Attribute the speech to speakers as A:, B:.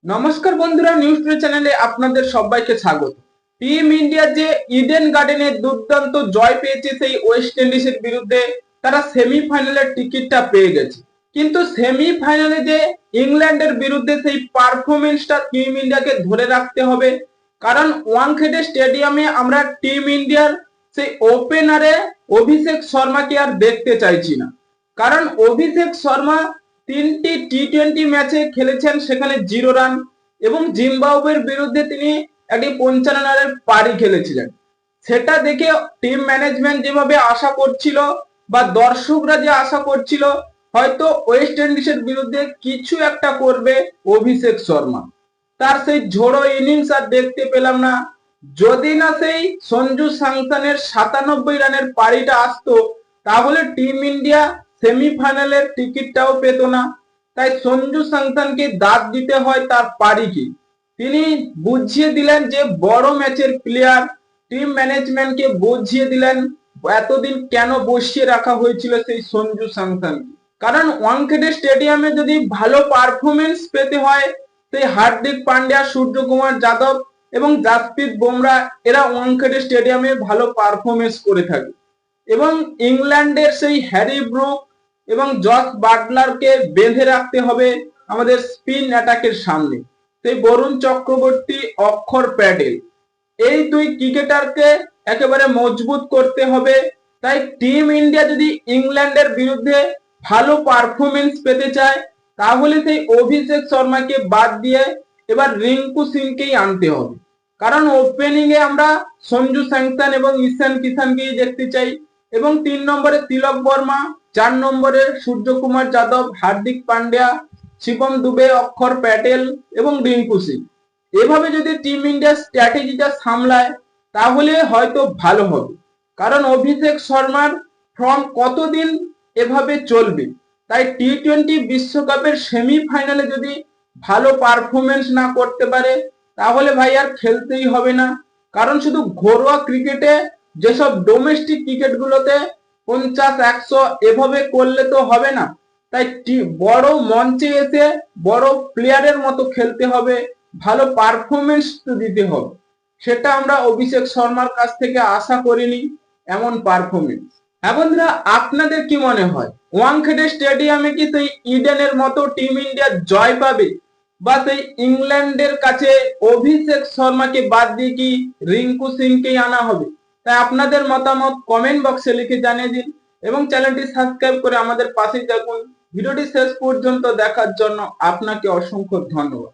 A: নমস্কার বন্ধুরা, news today চ্যানেলে আপনাদের সবাইকে স্বাগত। টিম ইন্ডিয়া যে ইডেন গার্ডেনে দুর্দান্ত জয় পেয়েছে সেই ওয়েস্ট ইন্ডিজের বিরুদ্ধে, তারা সেমিফাইনালের টিকিটটা পেয়ে গেছে। কিন্তু সেমিফাইনালে যে ইংল্যান্ডের বিরুদ্ধে সেই পারফরমেন্সটা টিম ইন্ডিয়াকে ধরে রাখতে হবে, কারণ ওয়াংখেড়ে স্টেডিয়ামে আমরা টিম ইন্ডিয়ার সেই ওপেনারে অভিষেক শর্মাকে আর দেখতে চাইছি না। কারণ অভিষেক শর্মা 3টি টি-20 ম্যাচে খেলেছেন, সেখানে 0 রান, এবং জিম্বাবুয়ের বিরুদ্ধে তিনি একটি 55 রানের পারি খেলেছিলেন। সেটা দেখে টিম ম্যানেজমেন্ট যেভাবে আশা করছিল বা দর্শকরা যে আশা করছিল, হয়তো ওয়েস্ট ইন্ডিজের বিরুদ্ধে কিছু একটা করবে অভিষেক শর্মা, তার সেই ঝোড়ো ইনিংস আর দেখতে পেলাম না। যদি না সেই সঞ্জু স্যামসনের 97 রানের পারিটা আসতো, তাহলে টিম ইন্ডিয়া সেমিফাইনালের টিকিটটাও পেত না। তাই সঞ্জু স্যামসনকে দাদ দিতে হয় তার পারি কি। তিনি বুঝিয়ে দিলেন যে বড় ম্যাচের প্লেয়ার। টিম ম্যানেজমেন্টকে বুঝিয়ে দিলেন এতদিন কেন বসিয়ে রাখা হয়েছিল সেই সঞ্জু স্যামসনকে। কারণ ওয়াংখেড়ে স্টেডিয়ামে যদি ভালো পারফরমেন্স পেতে হয়, সেই হার্দিক পান্ডিয়া, সূর্যকুমার যাদব এবং জাসপ্রীত বুমরাহ এরা ওয়াংখেড়ে স্টেডিয়ামে ভালো পারফরমেন্স করে থাকে। এবং ইংল্যান্ডের সেই হ্যারি ব্রুক এবং জস বাটলারকে বেঁধে রাখতে হবে আমাদের স্পিন অ্যাটাকের সামনে। সেই বরুণ চক্রবর্তী, অক্ষর প্যাটেল, এই দুই ক্রিকেটারকে একেবারে মজবুত করতে হবে। তাই টিম ইন্ডিয়া যদি ইংল্যান্ডের বিরুদ্ধে ভালো পারফরমেন্স পেতে চায়, তাহলে সেই অভিষেক শর্মাকে বাদ দিয়ে এবার রিঙ্কু সিংকেই আনতে হবে। কারণ ওপেনিং এ আমরা সঞ্জু স্যামসন এবং ঈশান কিষানকেই দেখতে চাই, এবং 3 নম্বরে তিলক বর্মা, 4 নম্বরে সূর্যকুমার যাদব, হার্দিক পান্ডিয়া, শিবম দুবে, অক্ষর প্যাটেল এবং রিঙ্কু সিং। এভাবে যদি টিম ইন্ডিয়ার স্ট্র্যাটেজিটা সামলায়, তাহলে হয়তো ভালো হবে। কারণ অভিষেক শর্মার ফর্ম কতদিন এভাবে চলবে। তাই টি-20 বিশ্বকাপের সেমিফাইনালে যদি ভালো পারফরমেন্স না করতে পারে, তাহলে ভাই আর খেলতেই হবে না। কারণ শুধু ঘরোয়া ক্রিকেটে, যেসব ডোমেস্টিক ক্রিকেট গুলোতে 50-100 এভাবে করলে তো হবে না। তাই বড় মঞ্চে এসে বড় প্লেয়ারের মতো খেলতে হবে, ভালো পারফরমেন্স দিতে হবে। সেটা আমরা অভিষেক শর্মার কাছ থেকে আশা করিনি, এমন পারফরমেন্স। হ্যাঁ বন্ধুরা, আপনাদের কি মনে হয় ওয়াংখেড়ে স্টেডিয়ামে কি সেই ইডেনের মতো টিম ইন্ডিয়া জয় পাবে, বা সেই ইংল্যান্ডের কাছে অভিষেক শর্মাকে বাদ দিয়ে কি রিঙ্কু সিংকেই আনা হবে? তাই আপনাদের মতামত কমেন্ট বক্সে লিখে জানিয়ে দিন, এবং চ্যানেলটি সাবস্ক্রাইব করে আমাদের পাশে থাকুন। ভিডিওটি শেষ পর্যন্ত দেখার জন্য আপনাকে অসংখ্য ধন্যবাদ।